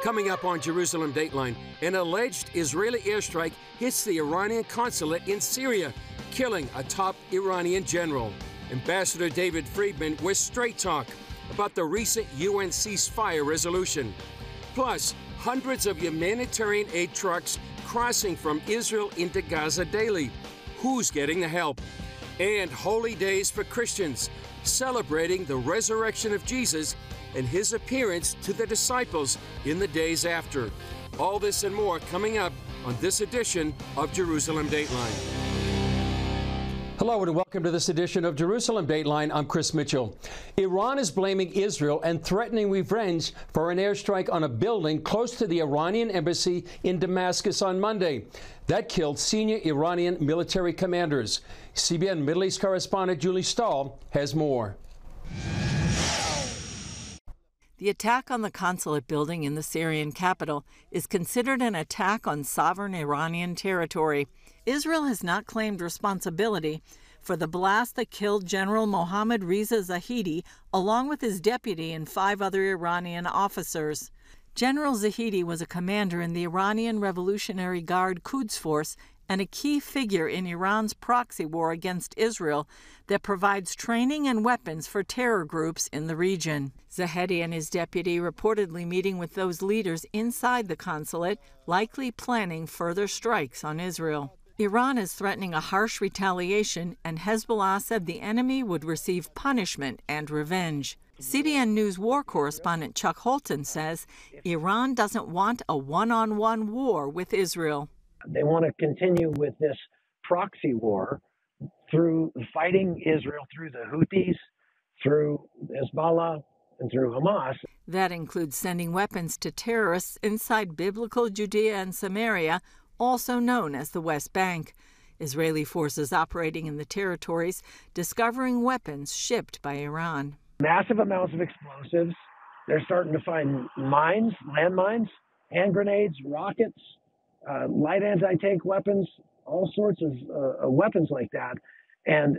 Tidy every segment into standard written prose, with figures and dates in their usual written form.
Coming up on Jerusalem Dateline, an alleged Israeli airstrike hits the Iranian Consulate in Syria, killing a top Iranian general. Ambassador David Friedman with straight talk about the recent UN ceasefire resolution. Plus, hundreds of humanitarian aid trucks crossing from Israel into Gaza daily. Who's getting the help? And holy days for Christians, celebrating the resurrection of Jesus and his appearance to the disciples in the days after. All this and more coming up on this edition of Jerusalem Dateline. Hello and welcome to this edition of Jerusalem Dateline. I'm Chris Mitchell. Iran is blaming Israel and threatening revenge for an airstrike on a building close to the Iranian embassy in Damascus on Monday. That killed senior Iranian military commanders. CBN Middle East correspondent Julie Stahl has more. The attack on the consulate building in the Syrian capital is considered an attack on sovereign Iranian territory. Israel has not claimed responsibility for the blast that killed General Mohammad Reza Zahedi along with his deputy and 5 other Iranian officers. General Zahedi was a commander in the Iranian Revolutionary Guard Quds Force and a key figure in Iran's proxy war against Israel that provides training and weapons for terror groups in the region. Zahedi and his deputy reportedly meeting with those leaders inside the consulate, likely planning further strikes on Israel. Iran is threatening a harsh retaliation, and Hezbollah said the enemy would receive punishment and revenge. CBN News war correspondent Chuck Holton says Iran doesn't want a one-on-one war with Israel. They want to continue with this proxy war through fighting Israel through the Houthis, through Hezbollah, and through Hamas. That includes sending weapons to terrorists inside biblical Judea and Samaria, also known as the West Bank. Israeli forces operating in the territories discovering weapons shipped by Iran. Massive amounts of explosives. They're starting to find mines, landmines, hand grenades, rockets, light anti-tank weapons, all sorts of weapons like that. And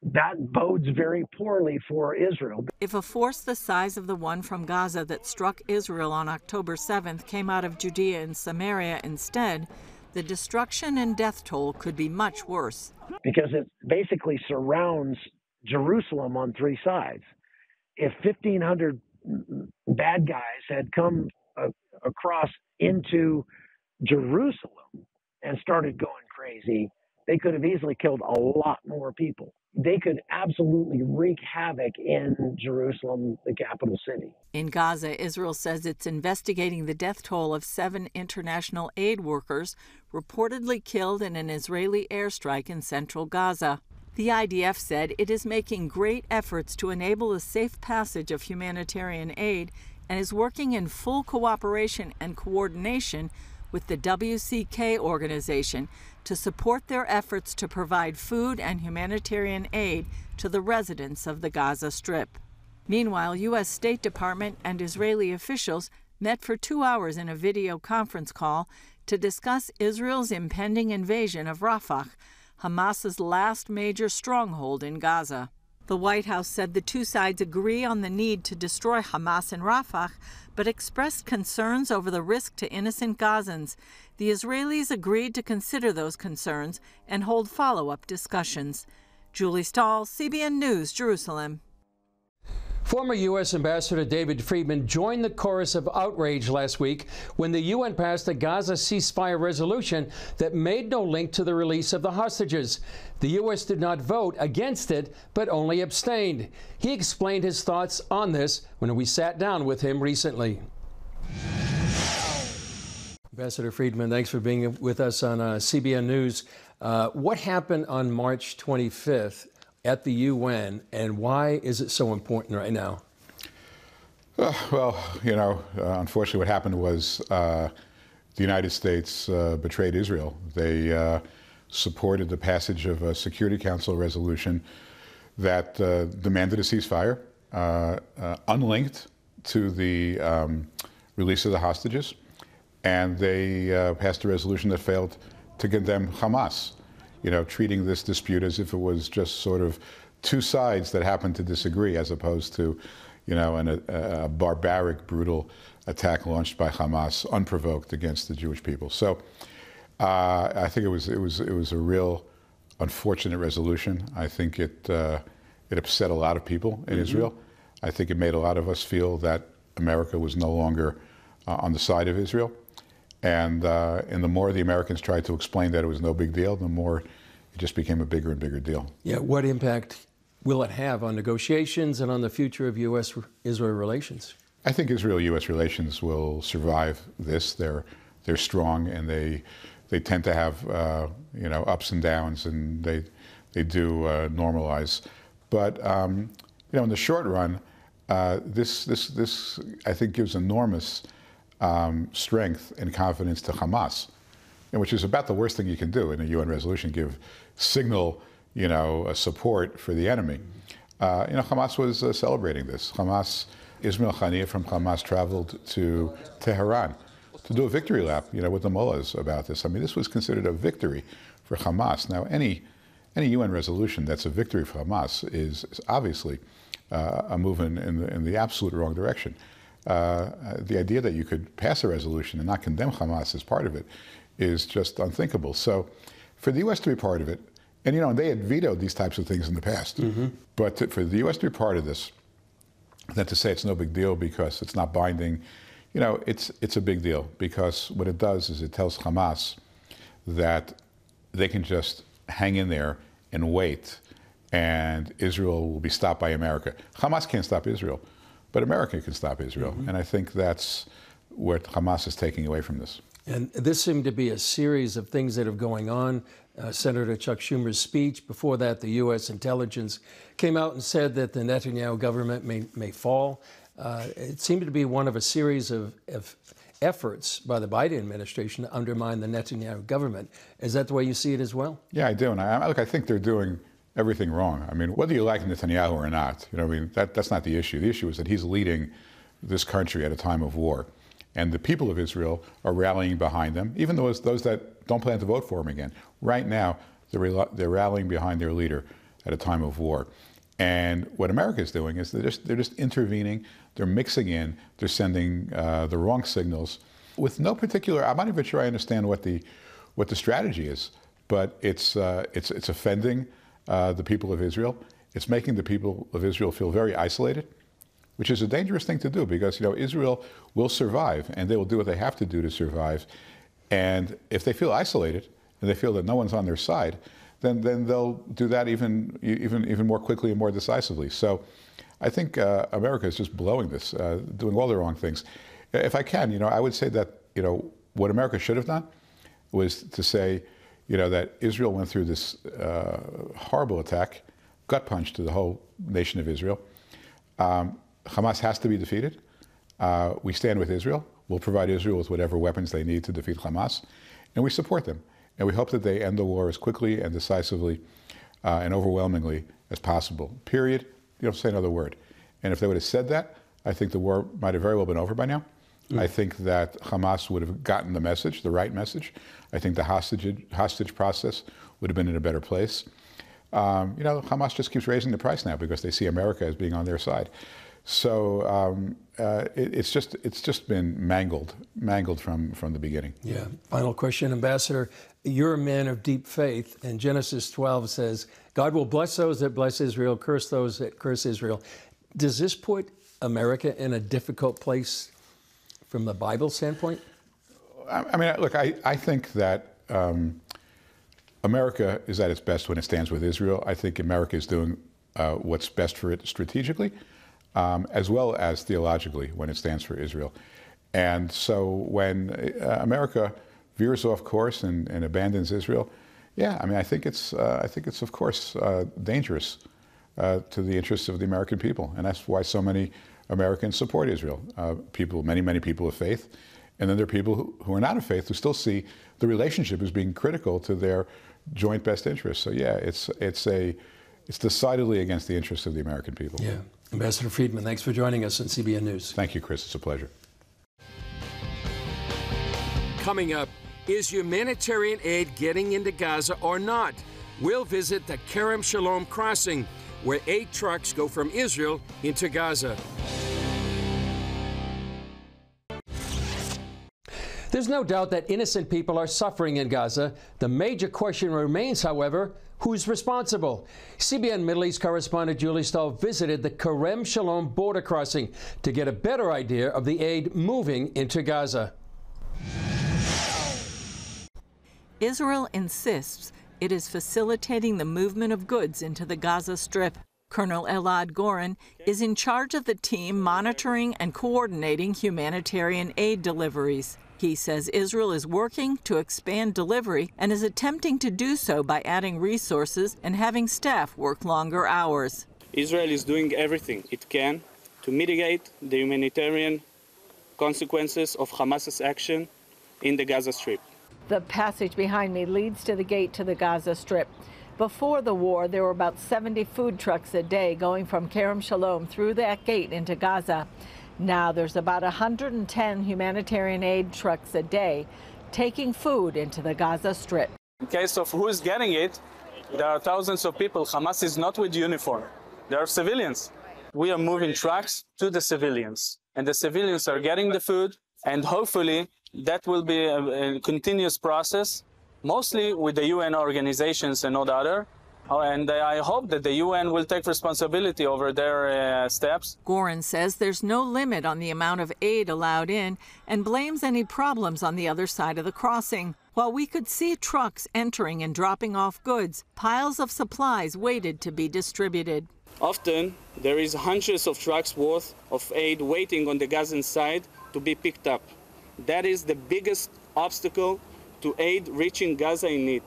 that bodes very poorly for Israel. If a force the size of the one from Gaza that struck Israel on October 7th came out of Judea and Samaria instead, the destruction and death toll could be much worse. Because it basically surrounds Jerusalem on 3 sides. If 1,500 bad guys had come across into Jerusalem and started going crazy, they could have easily killed a lot more people. They could absolutely wreak havoc in Jerusalem, the capital city. In Gaza, Israel says it's investigating the death toll of 7 international aid workers reportedly killed in an Israeli airstrike in central Gaza. The IDF said it is making great efforts to enable the safe passage of humanitarian aid and is working in full cooperation and coordination with the WCK organization to support their efforts to provide food and humanitarian aid to the residents of the Gaza Strip. Meanwhile, U.S. State Department and Israeli officials met for 2 hours in a video conference call to discuss Israel's impending invasion of Rafah, Hamas's last major stronghold in Gaza. The White House said the 2 sides agree on the need to destroy Hamas in Rafah, but expressed concerns over the risk to innocent Gazans. The Israelis agreed to consider those concerns and hold follow-up discussions. Julie Stahl, CBN News, Jerusalem. Former U.S. Ambassador David Friedman joined the chorus of outrage last week when the UN passed a Gaza ceasefire resolution that made no link to the release of the hostages. The U.S. did not vote against it, but only abstained. He explained his thoughts on this when we sat down with him recently. Ambassador Friedman, thanks for being with us on CBN News. What happened on March 25th? At the UN, and why is it so important right now? Well, you know, unfortunately what happened was the United States betrayed Israel. They supported the passage of a Security Council resolution that demanded a ceasefire, unlinked to the release of the hostages, and they passed a resolution that failed to condemn Hamas. You know, treating this dispute as if it was just sort of 2 sides that happened to disagree, as opposed to, you know, a barbaric, brutal attack launched by Hamas unprovoked against the Jewish people. So I think it was a real unfortunate resolution. I think it upset a lot of people in Israel. I think it made a lot of us feel that America was no longer on the side of Israel. And the more the Americans tried to explain that it was no big deal, the more it just became a bigger and bigger deal. Yeah, what impact will it have on negotiations and on the future of U.S.-Israel relations? I think Israel-U.S. relations will survive this. They're strong, and they tend to have ups and downs, and they do normalize. But in the short run, this I think gives enormous strength and confidence to Hamas, which is about the worst thing you can do in a UN resolution: give signal support for the enemy. Hamas was celebrating this. Ismail Haniyeh from Hamas traveled to Tehran to do a victory lap, with the mullahs about this. I mean, this was considered a victory for Hamas. Now, any UN resolution that's a victory for Hamas is obviously a move in the absolute wrong direction. The idea that you could pass a resolution and not condemn Hamas as part of it is just unthinkable. So, for the U.S. to be part of it, and they had vetoed these types of things in the past, but for the U.S. to be part of this, then to say it's no big deal because it's not binding, it's a big deal, because what it does is it tells Hamas that they can just hang in there and wait, and Israel will be stopped by America. Hamas can't stop Israel, but America can stop Israel. And I think that's what Hamas is taking away from this. And this seemed to be a series of things that are going on. Senator Chuck Schumer's speech. Before that, the U.S. intelligence came out and said that the Netanyahu government may fall. It seemed to be one of a series of efforts by the Biden administration to undermine the Netanyahu government. Is that the way you see it as well? Yeah, I do. And I think they're doing everything wrong. I mean, whether you like Netanyahu or not, that's not the issue. The issue is that he's leading this country at a time of war. And the people of Israel are rallying behind them, even those that don't plan to vote for him again. Right now, they're rallying behind their leader at a time of war. And what America is doing is they're just intervening. They're mixing in. They're sending the wrong signals with no particular. I'm not even sure I understand what the strategy is, but it's offending the people of Israel. It's making the people of Israel feel very isolated, which is a dangerous thing to do, because Israel will survive, and they will do what they have to do to survive. And if they feel isolated and they feel that no one's on their side, then they'll do that even more quickly and more decisively. So I think America is just blowing this, doing all the wrong things. If I can, I would say that what America should have done was to say, that Israel went through this horrible attack, gut punch to the whole nation of Israel. Hamas has to be defeated. We stand with Israel. We'll provide Israel with whatever weapons they need to defeat Hamas, and we support them. And we hope that they end the war as quickly and decisively and overwhelmingly as possible. Period. You don't say another word. And if they would have said that, I think the war might have very well been over by now. I think that Hamas would have gotten the message, the right message. I think the hostage process would have been in a better place. Hamas just keeps raising the price now because they see America as being on their side. So it's just been mangled from the beginning. Yeah. Final question, Ambassador. You're a man of deep faith, and Genesis 12 says, God will bless those that bless Israel, curse those that curse Israel. Does this put America in a difficult place from the Bible standpoint? I mean, look, I think that America is at its best when it stands with Israel. I think America is doing what's best for it strategically, as well as theologically when it stands for Israel. And so when America veers off course and abandons Israel, yeah, I mean, I think it's of course dangerous to the interests of the American people, and that's why so many Americans support Israel. Many people of faith, and then there are people who are not of faith who still see the relationship as being critical to their joint best interests. So yeah, it's decidedly against the interests of the American people. Yeah. Ambassador Friedman, thanks for joining us on CBN News. Thank you, Chris. It's a pleasure. Coming up, is humanitarian aid getting into Gaza or not? We'll visit the Kerem Shalom crossing, where 8 trucks go from Israel into Gaza. There's no doubt that innocent people are suffering in Gaza. The major question remains, however, who's responsible? CBN Middle East correspondent Julie Stahl visited the Kerem Shalom border crossing to get a better idea of the aid moving into Gaza. Israel insists it is facilitating the movement of goods into the Gaza Strip. Colonel Elad Goren is in charge of the team monitoring and coordinating humanitarian aid deliveries. He says Israel is working to expand delivery and is attempting to do so by adding resources and having staff work longer hours. Israel is doing everything it can to mitigate the humanitarian consequences of Hamas's action in the Gaza Strip. The passage behind me leads to the gate to the Gaza Strip. Before the war, there were about 70 food trucks a day going from Kerem Shalom through that gate into Gaza. Now there's about 110 humanitarian aid trucks a day taking food into the Gaza Strip. In case of who is getting it, there are thousands of people. Hamas is not with uniform. They are civilians. We are moving trucks to the civilians, and the civilians are getting the food, and hopefully that will be a continuous process, mostly with the UN organizations and not other. And I hope that the UN will take responsibility over their steps. Goren says there's no limit on the amount of aid allowed in and blames any problems on the other side of the crossing. While we could see trucks entering and dropping off goods, piles of supplies waited to be distributed. Often, there is hundreds of trucks worth of aid waiting on the Gazan side to be picked up. That is the biggest obstacle to aid reaching Gaza in need.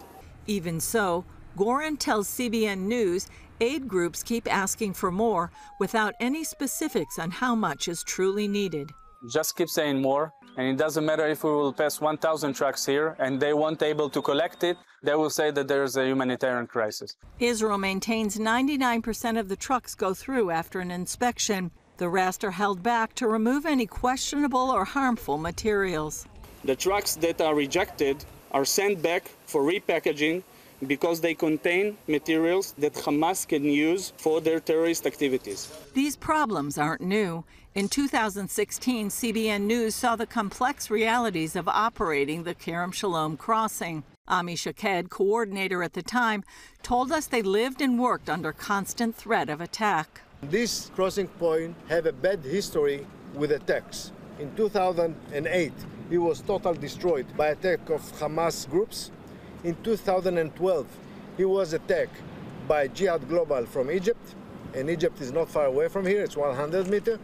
Even so, Goren tells CBN News aid groups keep asking for more without any specifics on how much is truly needed. Just keep saying more, and it doesn't matter if we will pass 1,000 trucks here and they won't able to collect it, they will say that there's a humanitarian crisis. Israel maintains 99% of the trucks go through after an inspection. The rest are held back to remove any questionable or harmful materials. The trucks that are rejected are sent back for repackaging because they contain materials that Hamas can use for their terrorist activities. These problems aren't new. In 2016, CBN News saw the complex realities of operating the Kerem Shalom crossing. Ami Shaked, coordinator at the time, told us they lived and worked under constant threat of attack. This crossing point have a bad history with attacks. In 2008, it was totally destroyed by attack of Hamas groups. In 2012, he was attacked by Jihad Global from Egypt, and Egypt is not far away from here, it's 100 meters.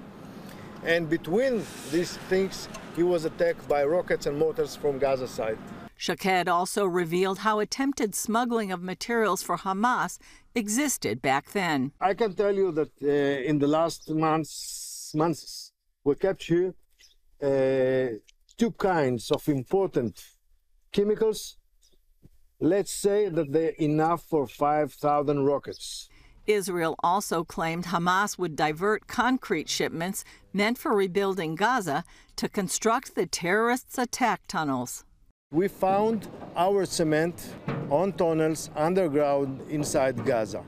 And between these things, he was attacked by rockets and mortars from Gaza side. Shaked also revealed how attempted smuggling of materials for Hamas existed back then. I can tell you that in the last months, we captured two kinds of important chemicals. Let's say that they're enough for 5,000 rockets. Israel also claimed Hamas would divert concrete shipments meant for rebuilding Gaza to construct the terrorists' attack tunnels. We found our cement on tunnels underground inside Gaza.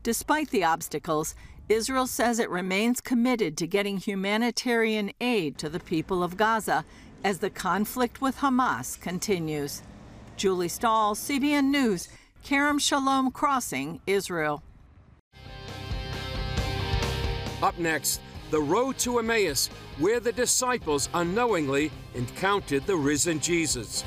Despite the obstacles, Israel says it remains committed to getting humanitarian aid to the people of Gaza as the conflict with Hamas continues. Julie Stahl, CBN News, Kerem Shalom Crossing, Israel. Up next, the road to Emmaus, where the disciples unknowingly encountered the risen Jesus.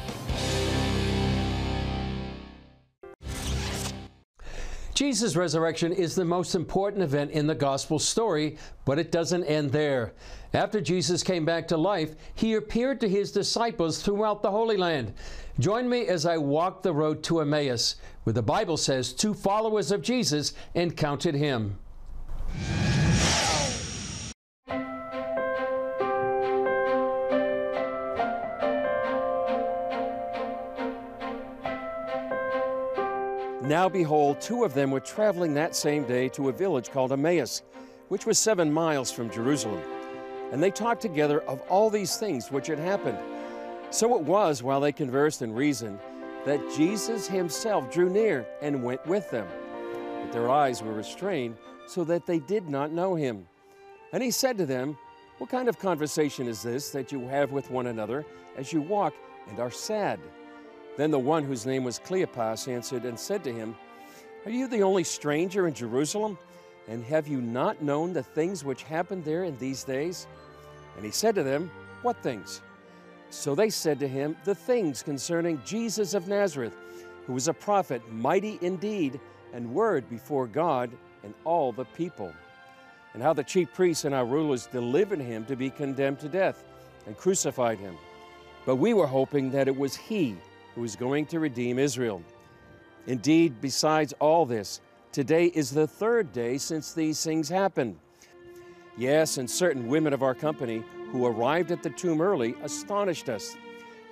Jesus' resurrection is the most important event in the gospel story, but it doesn't end there. After Jesus came back to life, he appeared to his disciples throughout the Holy Land. Join me as I walk the road to Emmaus, where the Bible says two followers of Jesus encountered him. Now behold, two of them were traveling that same day to a village called Emmaus, which was 7 miles from Jerusalem. And they talked together of all these things which had happened. So it was, while they conversed and reasoned, that Jesus himself drew near and went with them. But their eyes were restrained, so that they did not know him. And he said to them, "What kind of conversation is this that you have with one another as you walk and are sad." Then the one whose name was Cleopas answered and said to him, "Are you the only stranger in Jerusalem? And have you not known the things which happened there in these days?" And he said to them, "What things?" So they said to him, "The things concerning Jesus of Nazareth, who was a prophet, mighty in deed and word before God and all the people, and how the chief priests and our rulers delivered him to be condemned to death and crucified him. But we were hoping that it was he who was going to redeem Israel. Indeed, besides all this, today is the third day since these things happened. Yes, and certain women of our company who arrived at the tomb early astonished us.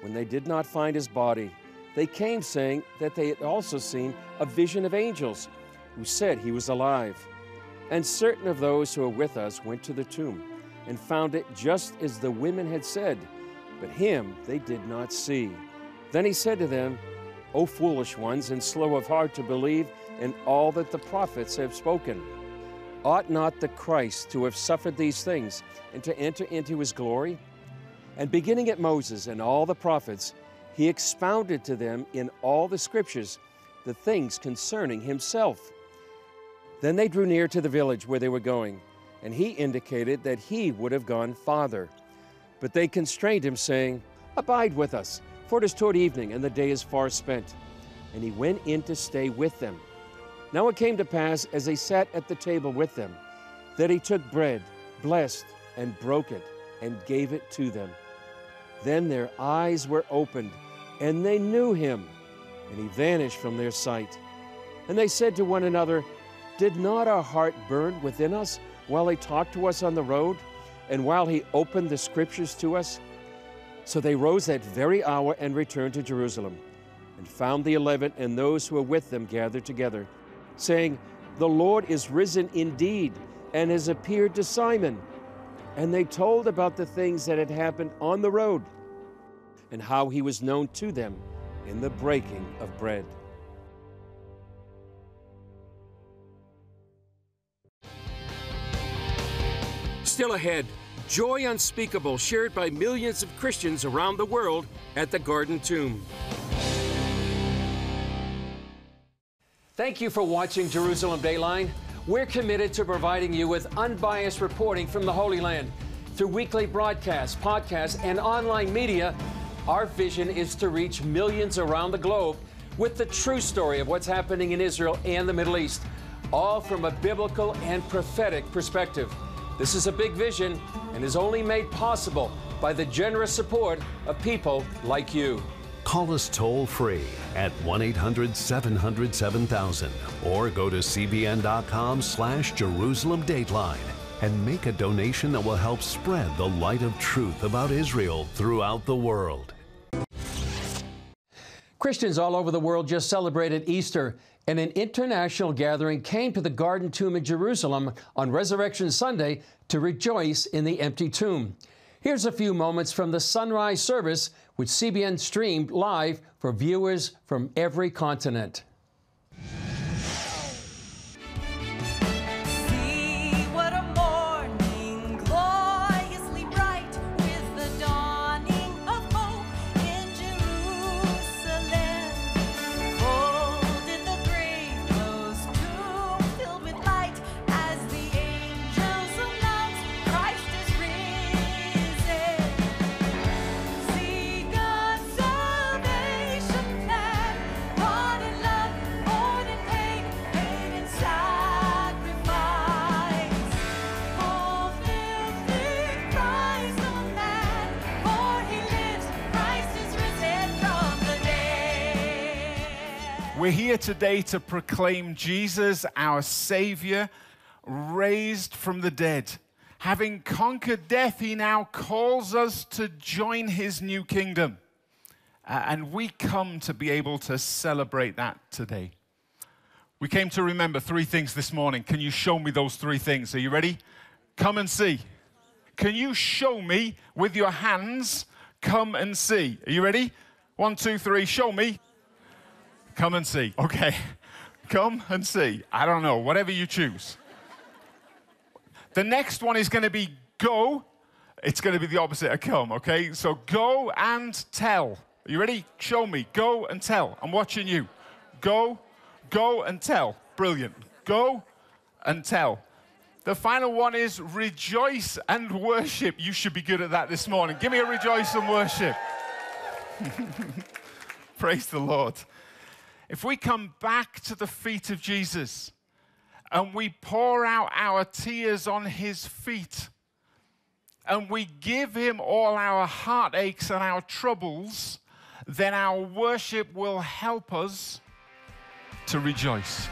When they did not find his body, they came saying that they had also seen a vision of angels who said he was alive. And certain of those who were with us went to the tomb and found it just as the women had said, but him they did not see." Then he said to them, "O foolish ones, and slow of heart to believe in all that the prophets have spoken. Ought not the Christ to have suffered these things and to enter into his glory?" And beginning at Moses and all the prophets, he expounded to them in all the scriptures the things concerning himself. Then they drew near to the village where they were going, and he indicated that he would have gone farther. But they constrained him, saying, "Abide with us, for it is toward evening, and the day is far spent." And he went in to stay with them. Now it came to pass, as they sat at the table with them, that he took bread, blessed, and broke it, and gave it to them. Then their eyes were opened, and they knew him, and he vanished from their sight. And they said to one another, "Did not our heart burn within us while he talked to us on the road, and while he opened the scriptures to us?" So they rose that very hour and returned to Jerusalem, and found the 11 and those who were with them gathered together, saying, "The Lord is risen indeed, and has appeared to Simon." And they told about the things that had happened on the road, and how he was known to them in the breaking of bread. Still ahead, joy unspeakable shared by millions of Christians around the world at the Garden Tomb. Thank you for watching Jerusalem Dateline. We're committed to providing you with unbiased reporting from the Holy Land. Through weekly broadcasts, podcasts, and online media, our vision is to reach millions around the globe with the true story of what's happening in Israel and the Middle East, all from a biblical and prophetic perspective. This is a big vision and is only made possible by the generous support of people like you. Call us toll-free at 1-800-700-7000 or go to cbn.com/Jerusalem Dateline and make a donation that will help spread the light of truth about Israel throughout the world. Christians all over the world just celebrated Easter, and an international gathering came to the Garden Tomb in Jerusalem on Resurrection Sunday to rejoice in the empty tomb. Here's a few moments from the sunrise service, which CBN streamed live for viewers from every continent. We're here today to proclaim Jesus, our Savior, raised from the dead. Having conquered death, he now calls us to join his new kingdom. And we come to be able to celebrate that today. We came to remember three things this morning. Can you show me those three things? Are you ready? Come and see. Can you show me with your hands? Come and see. Are you ready? 1, 2, 3, show me. Come and see. Okay. Come and see. I don't know. Whatever you choose. The next one is going to be go. It's going to be the opposite of come, okay? So go and tell. Are you ready? Show me. Go and tell. I'm watching you. Go and tell. Brilliant. Go and tell. The final one is rejoice and worship. You should be good at that this morning. Give me a rejoice and worship. Praise the Lord. If we come back to the feet of Jesus and we pour out our tears on his feet and we give him all our heartaches and our troubles, then our worship will help us to rejoice.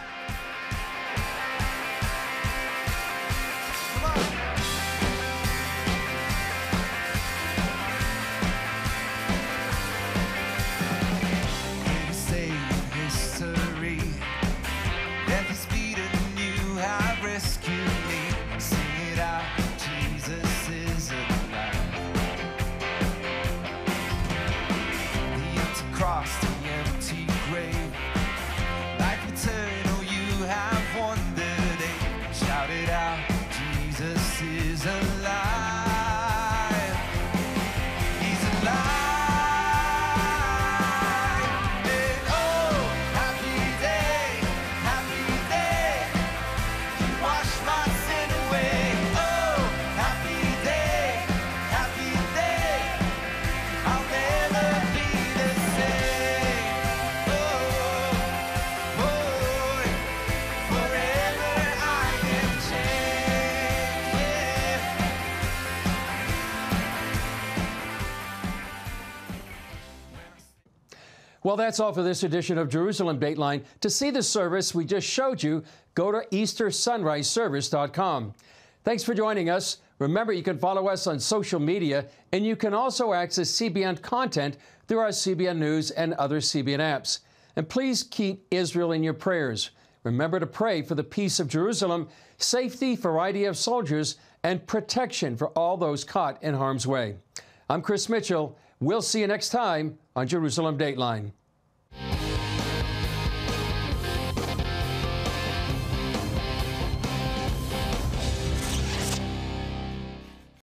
Well, that's all for this edition of Jerusalem Dateline. To see the service we just showed you, go to EasterSunriseService.com. Thanks for joining us. Remember, you can follow us on social media, and you can also access CBN content through our CBN News and other CBN apps. And please keep Israel in your prayers. Remember to pray for the peace of Jerusalem, safety for IDF soldiers, and protection for all those caught in harm's way. I'm Chris Mitchell. We'll see you next time on Jerusalem Dateline.